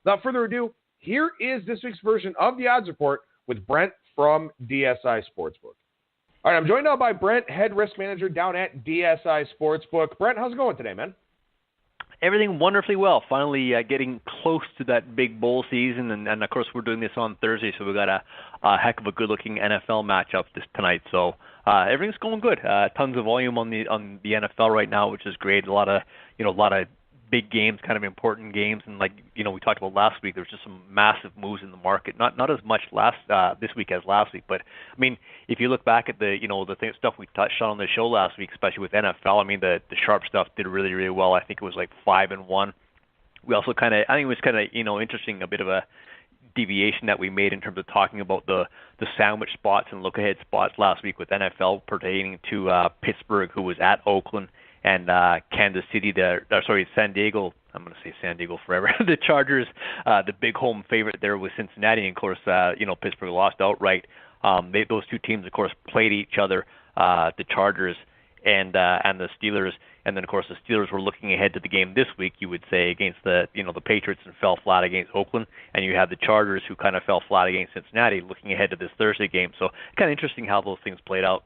Without further ado, here is this week's version of the Odds Report with Brent from DSI Sportsbook. All right, I'm joined now by Brent, head risk manager down at DSI Sportsbook. Brent, how's it going today, man? Everything wonderfully well. Finally getting close to that big bowl season, and of course we're doing this on Thursday, so we've got a heck of a good-looking NFL matchup tonight. So everything's going good. Tons of volume on the NFL right now, which is great. A lot of big games, kind of important games, and we talked about last week, there's just some massive moves in the market. Not as much this week as last week, but I mean, if you look back at the stuff we touched on the show last week, especially with NFL, I mean the sharp stuff did really, really well. I think it was like 5-1. We also I think it was kind of interesting, a bit of a deviation that we made in terms of talking about the sandwich spots and look ahead spots last week with NFL pertaining to Pittsburgh, who was at Oakland, and Kansas City, San Diego. I'm going to say San Diego forever. The Chargers, the big home favorite there was Cincinnati. And of course, Pittsburgh lost outright. Those two teams, of course, played each other, the Chargers and the Steelers. And then, of course, the Steelers were looking ahead to the game this week, you would say, against the Patriots, and fell flat against Oakland. And you have the Chargers, who kind of fell flat against Cincinnati, looking ahead to this Thursday game. So kind of interesting how those things played out.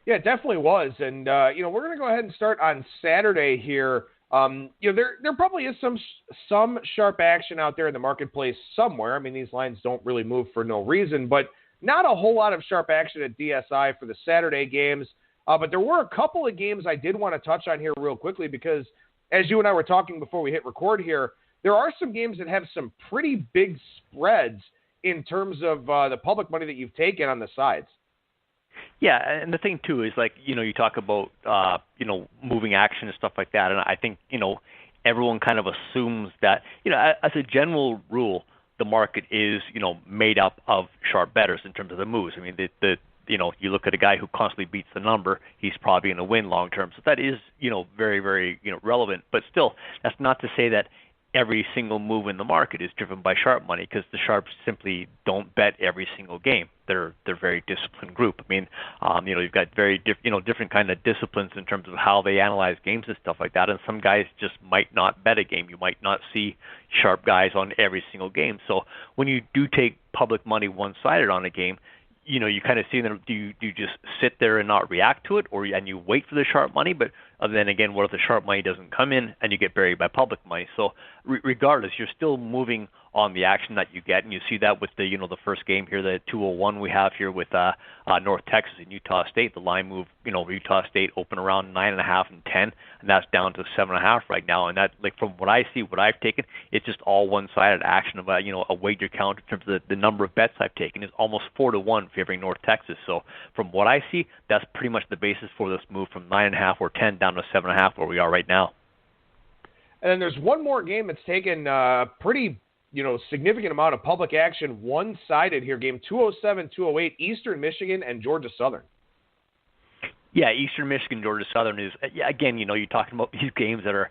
Yeah, it definitely was. And, we're going to go ahead and start on Saturday here. There probably is some sharp action out there in the marketplace somewhere. I mean, these lines don't really move for no reason, but not a whole lot of sharp action at DSI for the Saturday games. But there were a couple of games I did want to touch on here real quickly because, as you and I were talking before we hit record here, there are some games that have some pretty big spreads in terms of the public money that you've taken on the sides. Yeah, and the thing, too, is you talk about, moving action and stuff like that, and I think, everyone kind of assumes that, as a general rule, the market is, made up of sharp bettors in terms of the moves. I mean, you look at a guy who constantly beats the number, he's probably going to win long term. So that is, very, very, relevant. But still, that's not to say that every single move in the market is driven by sharp money, because the sharps simply don't bet every single game. They're a very disciplined group. I mean, you've got very different kind of disciplines in terms of how they analyze games and stuff like that. And some guys just might not bet a game. You might not see sharp guys on every single game. So when you do take public money one-sided on a game, you kind of see them. Do you just sit there and not react to it, and you wait for the sharp money? But then again, what if the sharp money doesn't come in and you get buried by public money? So regardless, you're still moving on the action that you get, and you see that with the first game here, the 201 we have here with North Texas and Utah State. The line move, Utah State open around 9.5 and 10, and that's down to 7.5 right now. And that, from what I see, what I've taken, it's just all one-sided action of a wager count in terms of the number of bets I've taken is almost 4-1 favoring North Texas. So from what I see, that's pretty much the basis for this move from 9.5 or 10 down to 7.5 where we are right now. And then there's one more game that's taken pretty significant amount of public action, one-sided here. Game 207-208, Eastern Michigan and Georgia Southern. Yeah, Eastern Michigan, Georgia Southern is, again, you're talking about these games that are,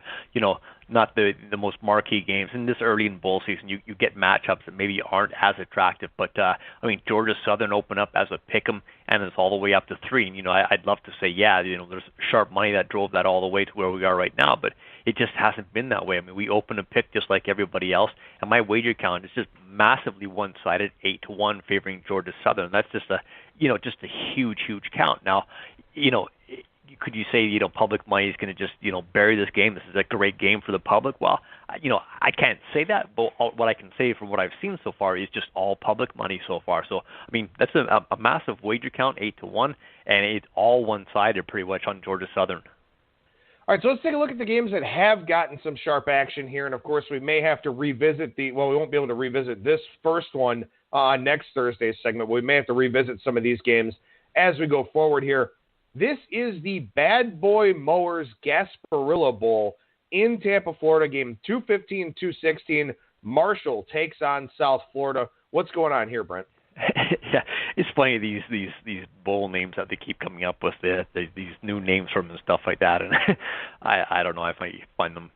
not the most marquee games. And this early in bowl season, you get matchups that maybe aren't as attractive. But, Georgia Southern opened up as a pick'em, and it's all the way up to 3. And, I'd love to say, there's sharp money that drove that all the way to where we are right now. But it just hasn't been that way. I mean, we open a pick just like everybody else, and my wager count is just massively one-sided, 8-1 favoring Georgia Southern. That's just a huge, huge count. Now, could you say, public money is going to just, bury this game? This is a great game for the public. Well, I can't say that, but what I can say from what I've seen so far is just all public money so far. So, I mean, that's a massive wager count, 8-1, and it's all one-sided pretty much on Georgia Southern. All right, so let's take a look at the games that have gotten some sharp action here. And, of course, we may have to revisit we won't be able to revisit this first one on next Thursday's segment, but we may have to revisit some of these games as we go forward here. This is the Bad Boy Mowers Gasparilla Bowl in Tampa, Florida. Game 215-216. Marshall takes on South Florida. What's going on here, Brent? Yeah, it's funny, these bowl names that they keep coming up with, these new names from and stuff like that, and I don't know, I find them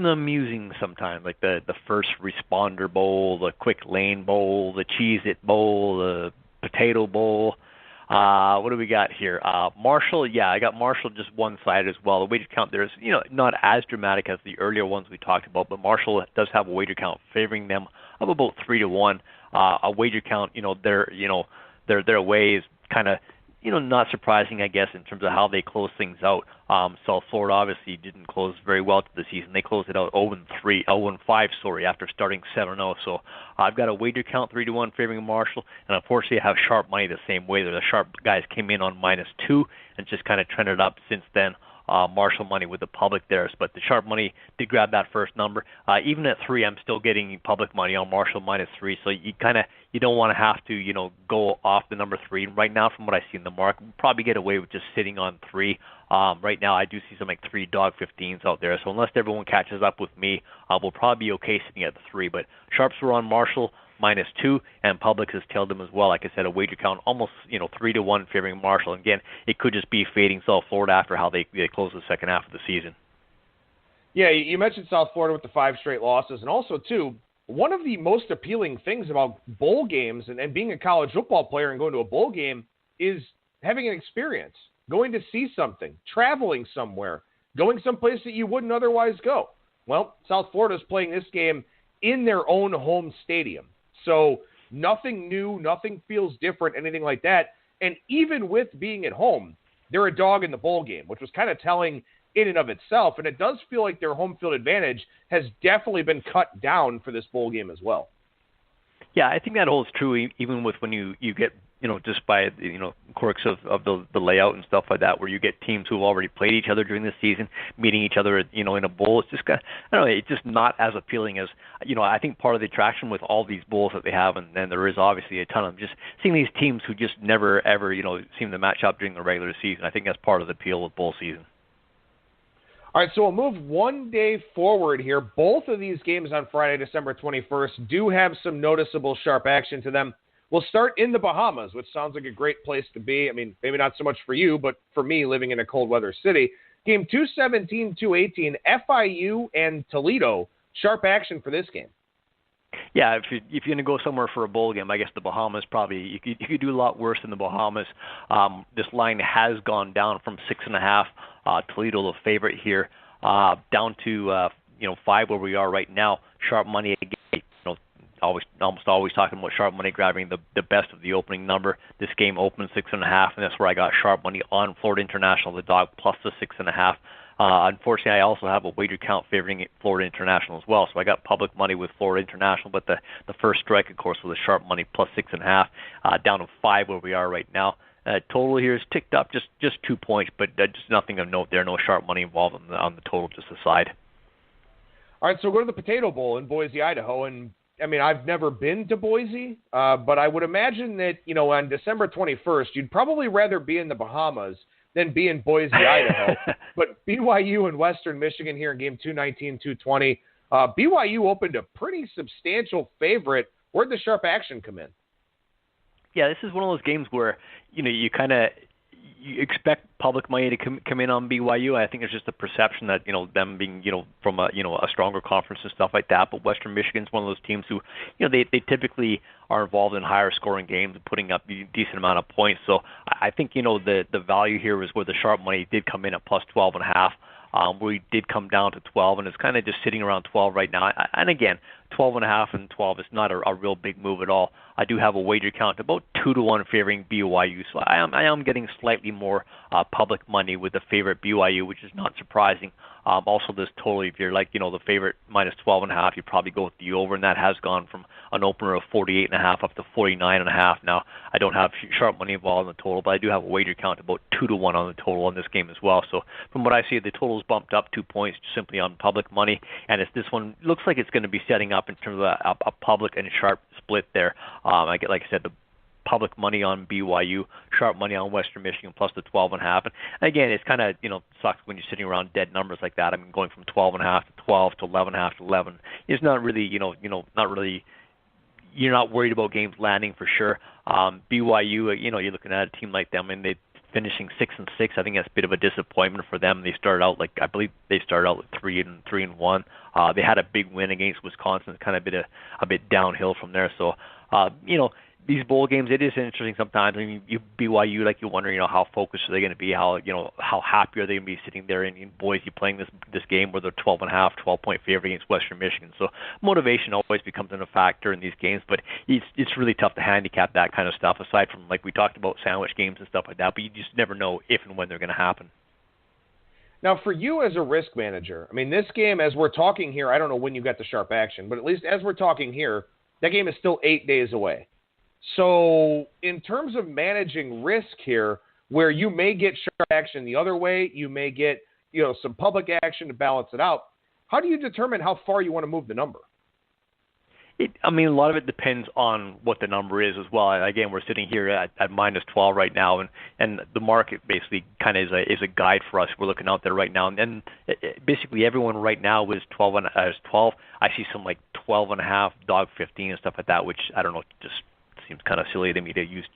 amusing sometimes, like the First Responder Bowl, the Quick Lane Bowl, the Cheez-It Bowl, the Potato Bowl. What do we got here? Marshall, yeah, I got Marshall just one side as well. The wager count there is, not as dramatic as the earlier ones we talked about, but Marshall does have a wager count favoring them of about 3-1. A wager count, their way is kind of, not surprising, I guess, in terms of how they close things out. South Florida obviously didn't close very well to the season. They closed it out 0-5, after starting 7-0. So I've got a wager count 3-1 favoring Marshall, and unfortunately I have sharp money the same way. The sharp guys came in on -2 and just kind of trended up since then. Marshall money with the public there, but the sharp money did grab that first number. Even at 3, I'm still getting public money on Marshall -3. So you don't want to have to go off the number 3. Right now, from what I see in the market, we'll probably get away with just sitting on 3. Right now, I do see some 3 dog 15s out there. So unless everyone catches up with me, we'll probably be okay sitting at the 3. But sharps were on Marshall -2, and public has tailed them as well. Like I said, a wager count almost 3-1 favoring Marshall. Again, it could just be fading South Florida after how they close the second half of the season. Yeah, you mentioned South Florida with the 5 straight losses, and also too, one of the most appealing things about bowl games and being a college football player and going to a bowl game is having an experience, going to see something, traveling somewhere, going someplace that you wouldn't otherwise go. Well, South Florida's playing this game in their own home stadium. So nothing new, nothing feels different, anything like that. And even with being at home, they're a dog in the bowl game, which was kind of telling in and of itself. And it does feel like their home field advantage has definitely been cut down for this bowl game as well. Yeah, I think that holds true even with when you get, just by, quirks of the layout and stuff like that, where you get teams who've already played each other during the season, meeting each other, in a bowl. It's just it's just not as appealing as, I think part of the attraction with all these bowls that they have, and then there is obviously a ton of them, just seeing these teams who just never, ever, seem to match up during the regular season. I think that's part of the appeal of bowl season. All right, so we'll move one day forward here. Both of these games on Friday, December 21st, do have some noticeable sharp action to them. We'll start in the Bahamas, which sounds like a great place to be. I mean, maybe not so much for you, but for me, living in a cold weather city. Game 217-218, FIU and Toledo. Sharp action for this game. Yeah, if you're going to go somewhere for a bowl game, I guess the Bahamas probably, you could do a lot worse than the Bahamas. This line has gone down from 6.5. Toledo, the favorite here, down to 5 where we are right now. Sharp money again. Almost always talking about sharp money grabbing the best of the opening number. This game opened 6.5, and that's where I got sharp money on Florida International, the dog, plus the 6.5. Unfortunately, I also have a wager count favoring Florida International as well, so I got public money with Florida International, but the first strike, of course, was the sharp money plus 6.5, down to 5 where we are right now. Total here is ticked up just 2 points, but just nothing of note there. No sharp money involved on the total, just a side. All right, so we'll go to the Potato Bowl in Boise, Idaho, and I mean, I've never been to Boise, but I would imagine that, on December 21st, you'd probably rather be in the Bahamas than be in Boise, Idaho. But BYU and Western Michigan here in game 219-220. BYU opened a pretty substantial favorite. Where'd the sharp action come in? Yeah, this is one of those games where, you expect public money to come in on BYU. I think it's just a perception that, them being, from a stronger conference and stuff like that. But Western Michigan's one of those teams who, they typically are involved in higher scoring games and putting up a decent amount of points. So I think, the value here is where the sharp money did come in at plus 12.5. We did come down to 12, and it's kind of just sitting around 12 right now. And again, 12.5 and 12 is not a real big move at all. I do have a wager count about 2-1 favoring BYU, so I am getting slightly more public money with the favorite BYU, which is not surprising. Also, this total, if you're like, the favorite minus 12.5, you probably go with the over, and that has gone from an opener of 48.5 up to 49.5. Now, I don't have sharp money involved in the total, but I do have a wager count about 2-1 on the total on this game as well. So from what I see, the total's bumped up 2 points simply on public money, and this one looks like it's going to be setting up in terms of a public and sharp split there. Like I said, the public money on BYU, sharp money on Western Michigan plus the 12.5. And again, it's kind of, sucks when you're sitting around dead numbers like that. I mean, going from 12.5 to 12 to 11.5 to 11 is not really, not really, you're not worried about games landing for sure. BYU, you're looking at a team like them and they finishing 6-6. I think that's a bit of a disappointment for them. They started out I believe they started out with 3-1. They had a big win against Wisconsin. It's kind of a bit downhill from there. So, these bowl games, it is interesting sometimes. I mean, BYU, like you wonder, how focused are they going to be? How happy are they going to be sitting there in Boise playing this game where they're 12.5-point favorite against Western Michigan? So motivation always becomes a factor in these games, but it's really tough to handicap that kind of stuff. Aside from like we talked about sandwich games and stuff like that, but you just never know if and when they're going to happen. Now, for you as a risk manager, I mean, this game, as we're talking here, I don't know when you got the sharp action, but at least as we're talking here, that game is still 8 days away. So in terms of managing risk here, where you may get sharp action the other way, you may get, some public action to balance it out, how do you determine how far you want to move the number? A lot of it depends on what the number is as well. Again, we're sitting here at minus 12 right now, and the market basically kind of is a guide for us. We're looking out there right now, and basically everyone right now is 12. I see some like 12.5, dog 15 and stuff like that, which I don't know, just seems kind of silly to me to use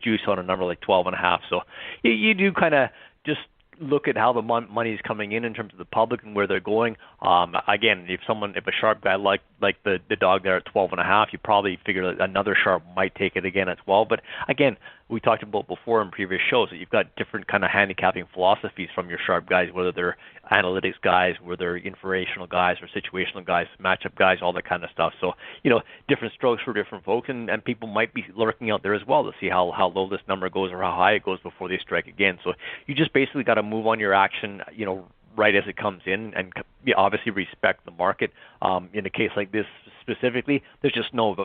juice on a number like 12.5. So you do kind of just look at how the money is coming in terms of the public and where they're going. Again, if a sharp guy like the dog there at 12.5, you probably figure that another sharp might take it again at 12. But again, we talked about before in previous shows that you've got different kind of handicapping philosophies from your sharp guys, whether they're analytics guys, whether they're informational guys or situational guys, matchup guys, all that kind of stuff. So, different strokes for different folks, and people might be lurking out there as well to see how low this number goes or how high it goes before they strike again. So you just basically got to move on your action, right as it comes in, and obviously respect the market. In a case like this specifically, there's just no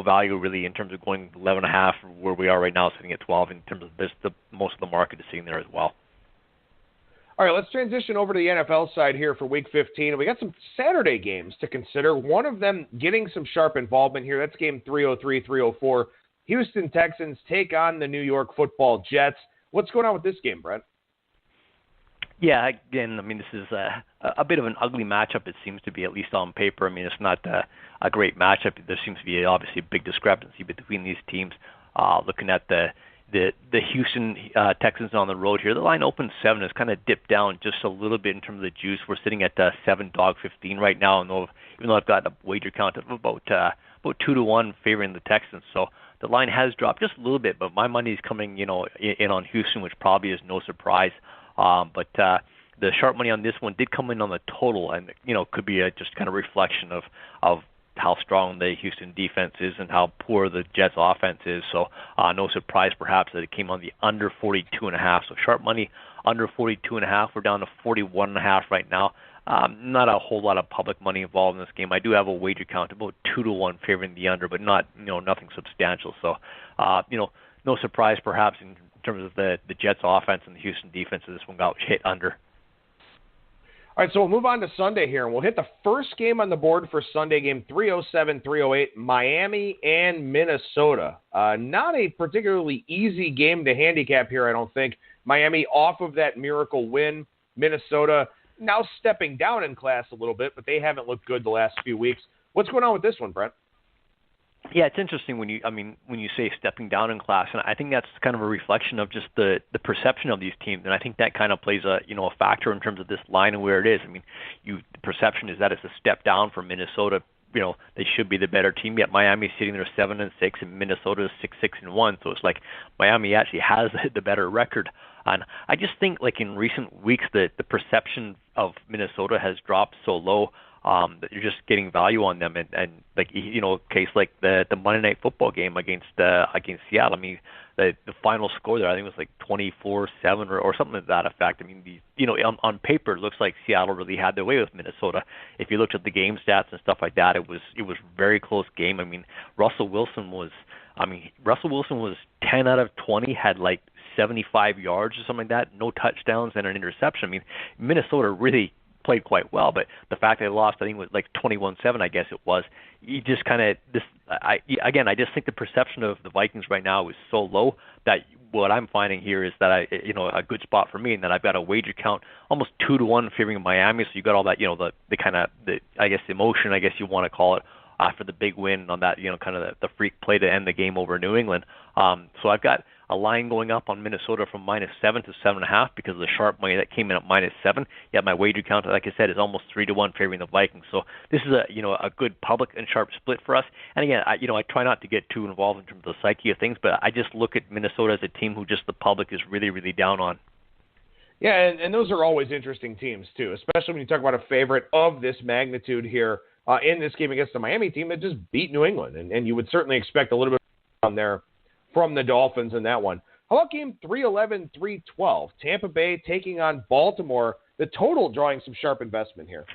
value really in terms of going 11.5 where we are right now, sitting at 12. In terms of most of the market is sitting there as well. All right, let's transition over to the NFL side here for Week 15. We got some Saturday games to consider. One of them getting some sharp involvement here. That's game 303, 304. Houston Texans take on the New York Football Jets. What's going on with this game, Brent? Yeah, again, this is a bit of an ugly matchup, it seems to be, at least on paper. It's not a great matchup. There seems to be obviously a big discrepancy between these teams. Looking at the Houston Texans on the road here, the line opened 7. It's kind of dipped down just a little bit in terms of the juice. We're sitting at 7 dog 15 right now, and even though I've got a wager count of about 2-1 favoring the Texans, so the line has dropped just a little bit. But my money is coming, in on Houston, which probably is no surprise. But the sharp money on this one did come in on the total, and could be just kind of reflection of how strong the Houston defense is and how poor the Jets offense is. So no surprise perhaps that it came on the under 42.5. So sharp money under 42.5. We're down to 41.5 right now. Not a whole lot of public money involved in this game. I do have a wager count about 2-1 favoring the under, but not nothing substantial. So no surprise perhaps in terms of the Jets offense and the Houston defense. This one got hit under. All right, so we'll move on to Sunday here, and we'll hit the first game on the board for Sunday, game 307, 308, Miami and Minnesota. Not a particularly easy game to handicap here, I don't think. Miami off of that miracle win. Minnesota now stepping down in class a little bit, but they haven't looked good the last few weeks. What's going on with this one, Brent? Yeah, it's interesting when you say stepping down in class, and I think that's kind of a reflection of just the perception of these teams, and I think that kind of plays a factor in terms of this line and where it is. The perception is that it's a step down for Minnesota. They should be the better team. Yet Miami's sitting there 7-6, and Minnesota is 6-1. So it's like Miami actually has the better record. And I just think, like in recent weeks, the perception of Minnesota has dropped so low. That you're just getting value on them, and like case like the Monday Night Football game against Seattle. The final score there I think was like 24-7 or something to that effect. On paper it looks like Seattle really had their way with Minnesota. If you looked at the game stats and stuff like that, it was a very close game. Russell Wilson was 10 out of 20, had like 75 yards or something like that, no touchdowns and an interception. Minnesota really played quite well, but the fact they lost, I think it was like 21-7, I guess it was. You just kind of I just think the perception of the Vikings right now is so low that what I'm finding here is that a good spot for me, and that I've got a wager count almost 2-1 favoring Miami. So you got all that, the kind of the emotion, I guess you want to call it, after the big win on that, kind of the freak play to end the game over New England. So I've got a line going up on Minnesota from -7 to 7.5 because of the sharp money that came in at -7. Yet my wager count, like I said, is almost 3-1 favoring the Vikings. So this is a good public and sharp split for us. And again, I try not to get too involved in terms of the psyche of things, but I just look at Minnesota as a team who just the public is really, really down on. Yeah, and those are always interesting teams, too, especially when you talk about a favorite of this magnitude here in this game against the Miami team that just beat New England. And you would certainly expect a little bit on there from the Dolphins in that one. How about game 311, 312? Tampa Bay taking on Baltimore, the total drawing some sharp investment here.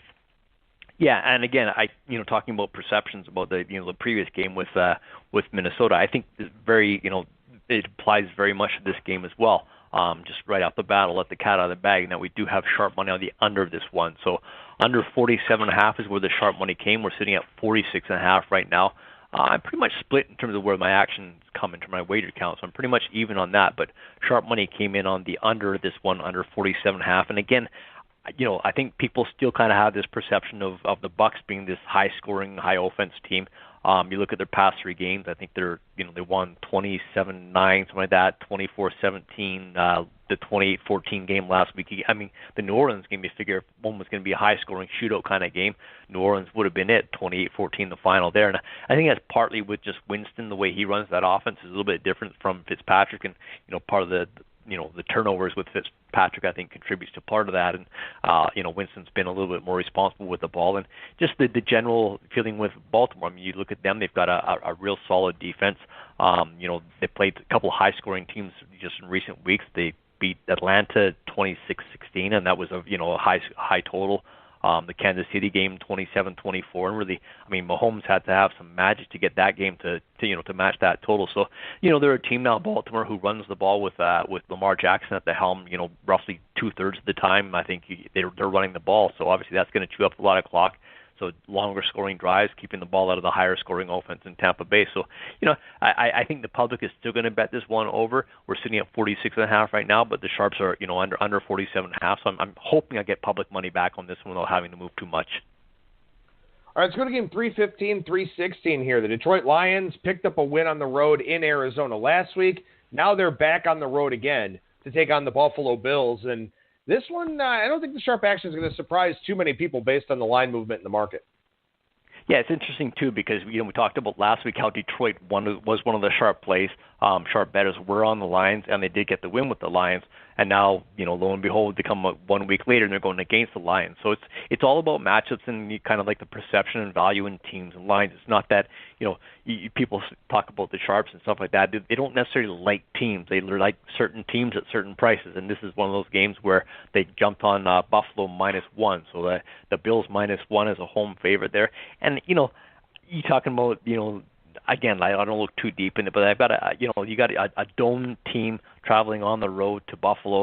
Yeah, and again, talking about perceptions about the previous game with Minnesota, I think it applies very much to this game as well. Just right off the bat, I'll let the cat out of the bag. Now, we do have sharp money on the under this one. So under 47.5 is where the sharp money came. We're sitting at 46.5 right now. I'm pretty much split in terms of where my actions come into my wager count. So I'm pretty much even on that. But sharp money came in on the under this one, under 47.5. And again, I think people still kind of have this perception of the Bucs being this high-scoring, high-offense team. You look at their past 3 games. I think they won 27-9, something like that, 24-17, the 28-14 game last week. I mean, the New Orleans game, you figure one was going to be a high-scoring shootout kind of game. New Orleans would have been it, 28-14 the final there. And I think that's partly with just Winston, the way he runs that offense is a little bit different from Fitzpatrick, and part of the turnovers with Fitzpatrick, I think, contributes to part of that. And, Winston's been a little bit more responsible with the ball. And just the general feeling with Baltimore, I mean, you look at them, they've got a real solid defense. They played a couple of high-scoring teams just in recent weeks. They beat Atlanta 26-16, and that was a high total. The Kansas City game 27-24, and really, I mean, Mahomes had to have some magic to get that game to match that total. So, they're a team now, Baltimore, who runs the ball with Lamar Jackson at the helm. Roughly 2/3 of the time, I think they're running the ball. So obviously that's going to chew up a lot of clock. So longer scoring drives, keeping the ball out of the higher scoring offense in Tampa Bay. So, I think the public is still going to bet this one over. We're sitting at 46.5 right now, but the sharps are, under 47.5. So I'm hoping I get public money back on this one without having to move too much. All right, let's go to game 315, 316 here. The Detroit Lions picked up a win on the road in Arizona last week. Now they're back on the road again to take on the Buffalo Bills. And this one, I don't think the sharp action is going to surprise too many people based on the line movement in the market. Yeah, it's interesting, too, because, we talked about last week how Detroit was one of the sharp plays. Sharp bettors were on the Lions, and they did get the win with the Lions. And now, lo and behold, they come 1 week later, and they're going against the Lions. So it's all about matchups and kind of like the perception and value in teams and lines. It's not that, people talk about the sharps and stuff like that. They don't necessarily like teams. They like certain teams at certain prices. And this is one of those games where they jumped on Buffalo -1. So the Bills -1 as a home favorite there. And, you're talking about, again, I don't look too deep in it, but I've got you got a dome team traveling on the road to Buffalo.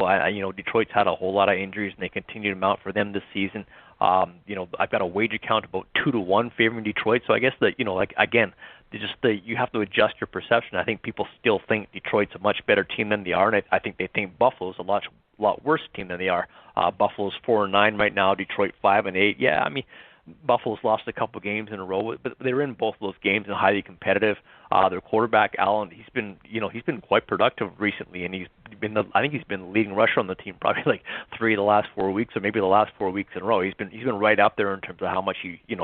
Detroit's had a whole lot of injuries, and they continue to mount for them this season. I've got a wager count about 2-1 favoring Detroit. So I guess that, you have to adjust your perception. I think people still think Detroit's a much better team than they are, and I think they think Buffalo's a lot worse team than they are. Buffalo's 4-9 right now. Detroit 5-8. Yeah, I mean, Buffalo's lost a couple games in a row, but they're in both of those games and highly competitive. Their quarterback Allen, he's been quite productive recently, and I think he's been the leading rusher on the team probably like 3 of the last 4 weeks, or maybe the last 4 weeks in a row. He's been right up there in terms of how much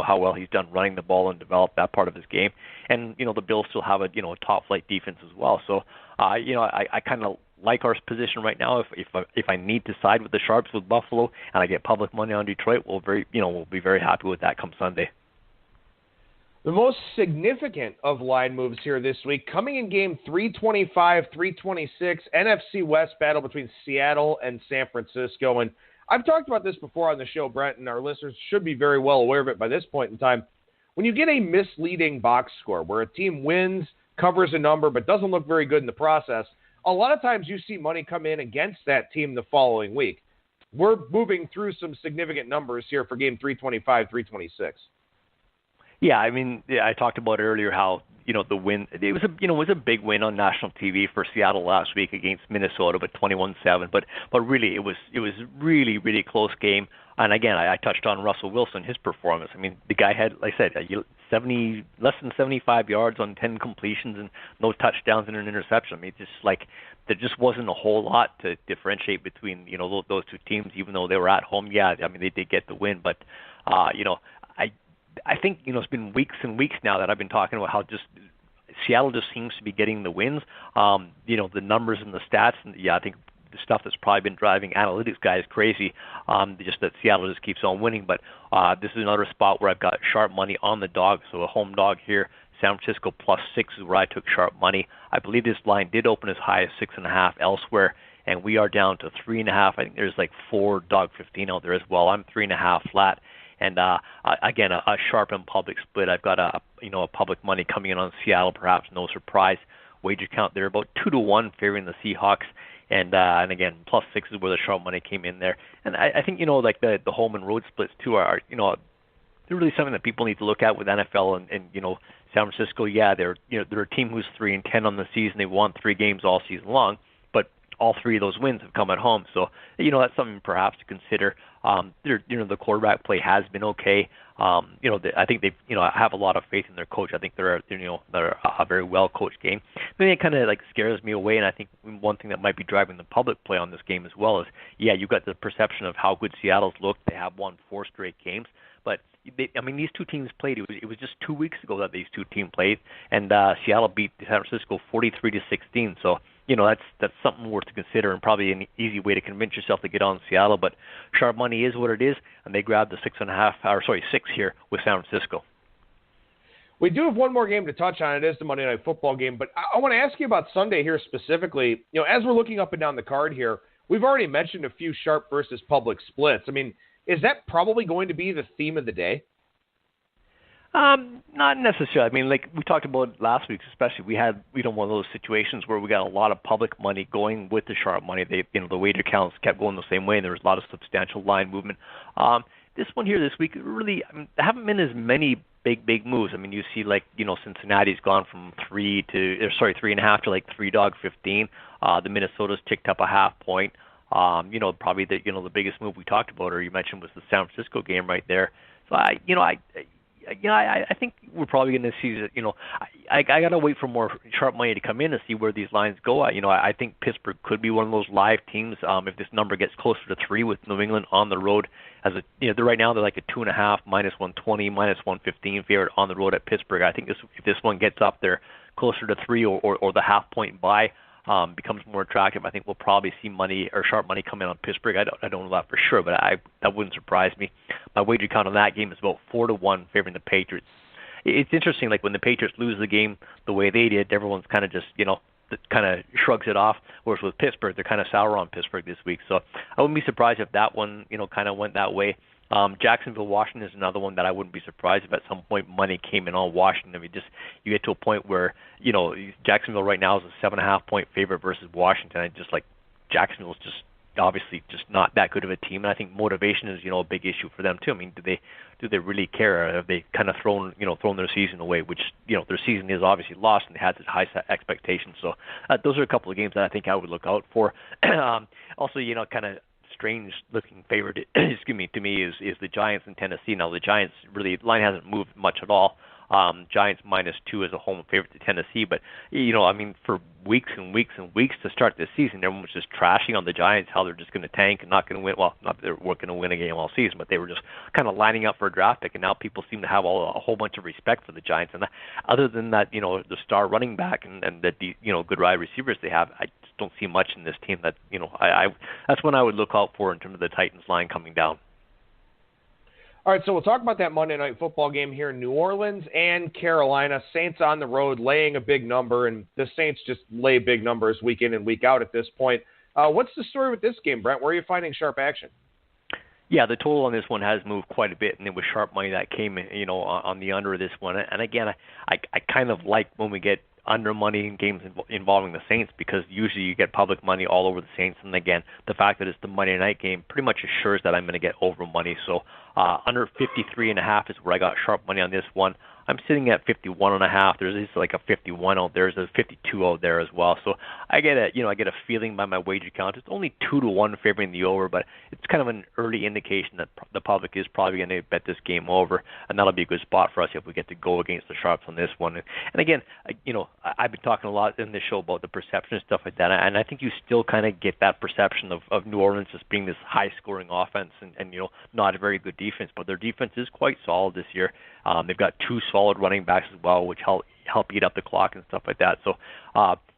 how well he's done running the ball and developed that part of his game. And the Bills still have a top flight defense as well. So I kind of like our position right now. If I need to side with the sharps with Buffalo and I get public money on Detroit, we'll be very happy with that come Sunday. The most significant of line moves here this week, coming in game 325, 326, NFC West battle between Seattle and San Francisco. And I've talked about this before on the show, Brent, and our listeners should be very well aware of it by this point in time. When you get a misleading box score where a team wins, covers a number, but doesn't look very good in the process, a lot of times you see money come in against that team the following week. We're moving through some significant numbers here for game 325, 326. Yeah, I mean, I talked about earlier how, the win. It was a big win on national TV for Seattle last week against Minnesota, but 21-7. But really, it was really, really close game. And again, I touched on Russell Wilson, his performance. I mean, the guy had, like I said, less than 75 yards on 10 completions and no touchdowns and an interception. I mean, just like there just wasn't a whole lot to differentiate between those two teams, even though they were at home. Yeah, I mean they did get the win, but I think it's been weeks and weeks now that I've been talking about how just Seattle just seems to be getting the wins. The numbers and the stats, and I think the stuff that's probably been driving analytics guys crazy. Just that Seattle just keeps on winning. But this is another spot where I've got sharp money on the dog, so a home dog here. San Francisco +6 is where I took sharp money. I believe this line did open as high as 6.5 elsewhere, and we are down to 3.5. I think there's like 4 dog 15 out there as well. I'm 3.5 flat. And again, a sharp and public split. I've got a public money coming in on Seattle, perhaps no surprise. Wager count there about 2-1 favoring the Seahawks, and again +6 is where the sharp money came in there. And I think like the home and road splits too are they're really something that people need to look at with NFL and San Francisco. Yeah, they're a team who's 3-10 on the season. They won 3 games all season long, but all 3 of those wins have come at home. So that's something perhaps to consider. The quarterback play has been okay. I think they've I have a lot of faith in their coach. I think they're a very well coached game. Then it kind of like scares me away, and I think one thing that might be driving the public play on this game as well is you've got the perception of how good Seattle's looked. They have won 4 straight games, but these two teams played. It was just 2 weeks ago that these two teams played, and Seattle beat San Francisco 43-16. So that's something worth to consider, and probably an easy way to convince yourself to get on Seattle. But sharp money is what it is, and they grabbed the 6 here with San Francisco. We do have one more game to touch on. It is the Monday Night Football game, but I want to ask you about Sunday here specifically. As we're looking up and down the card here, we've already mentioned a few sharp versus public splits. I mean, is that probably going to be the theme of the day? Not necessarily. I mean, like we talked about last week, especially we had one of those situations where we got a lot of public money going with the sharp money. The wager counts kept going the same way, and there was a lot of substantial line movement. This one here this week, really, there haven't been as many big moves. I mean, you see Cincinnati's gone from 3.5 to like 3 dog 15. The Minnesota's ticked up a half point. Probably the biggest move we talked about, or you mentioned, was the San Francisco game right there. So I think we're probably going to see that. I got to wait for more sharp money to come in and see where these lines go. I think Pittsburgh could be one of those live teams if this number gets closer to 3 with New England on the road. Right now they're like a 2.5 -120 -115 favorite on the road at Pittsburgh. I think if this one gets up there closer to 3 or the half point buy becomes more attractive, I think we'll probably see money or sharp money come in on Pittsburgh. I don't know that for sure, but that wouldn't surprise me. My wager count on that game is about 4-1 favoring the Patriots. It's interesting, like when the Patriots lose the game the way they did, everyone's kind of just kind of shrugs it off. Whereas with Pittsburgh, they're kind of sour on Pittsburgh this week. So I wouldn't be surprised if that one kind of went that way. Jacksonville, Washington is another one that I wouldn't be surprised if at some point money came in on Washington. I mean, you get to a point where Jacksonville right now is a 7.5 point favorite versus Washington. And just like Jacksonville's just obviously just not that good of a team, and I think motivation is a big issue for them too. I mean, do they really care? Have they kind of thrown their season away? Which their season is obviously lost, and they had such high expectations. So those are a couple of games that I think I would look out for. Also, kind of strange looking favorite to me is the Giants in Tennessee. Now the Giants really line hasn't moved much at all. Giants -2 as a home favorite to Tennessee, but for weeks and weeks and weeks to start this season, everyone was just trashing on the Giants, how they're just going to tank and not going to win. Well, not that they weren't going to win a game all season, but they were just kind of lining up for a draft pick, and now people seem to have a whole bunch of respect for the Giants. And other than that, the star running back and the good wide receivers they have, I just don't see much in this team that that's when I would look out for in terms of the Titans line coming down. All right, so we'll talk about that Monday Night Football game here in New Orleans and Carolina. Saints on the road laying a big number, and the Saints just lay big numbers week in and week out at this point. What's the story with this game, Brent? Where are you finding sharp action? Yeah, the total on this one has moved quite a bit, and it was sharp money that came in, on the under of this one. And again, I kind of like when we get under money in games involving the Saints, because usually you get public money all over the Saints. And again, the fact that it's the Monday night game pretty much assures that I'm going to get over money. So under 53.5 is where I got sharp money on this one. I'm sitting at 51.5. There's like a 51 out there. There's a 52 out there as well. So I get a feeling by my wager count. It's only 2-1 favoring the over, but it's kind of an early indication that the public is probably going to bet this game over, and that'll be a good spot for us if we get to go against the Sharps on this one. And again, I've been talking a lot in this show about the perception and stuff like that, and I think you still kind of get that perception of New Orleans as being this high-scoring offense and not a very good defense, but their defense is quite solid this year. They've got 2 solid running backs as well, which help eat up the clock and stuff like that. So,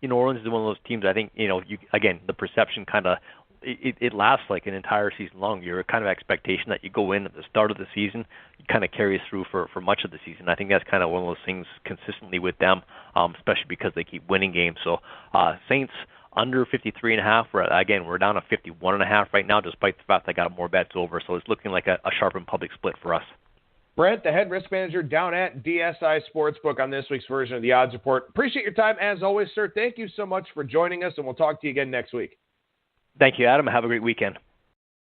New Orleans is one of those teams. I think the perception kind of it lasts like an entire season long. Your kind of expectation that you go in at the start of the season, it kind of carries through for much of the season. I think that's kind of one of those things consistently with them, especially because they keep winning games. So, Saints under 53.5. We're down to 51.5 right now, despite the fact I got more bets over. So it's looking like a sharp and public split for us. Brent, the head risk manager down at DSI Sportsbook on this week's version of the Odds Report. Appreciate your time as always, sir. Thank you so much for joining us, and we'll talk to you again next week. Thank you, Adam. Have a great weekend.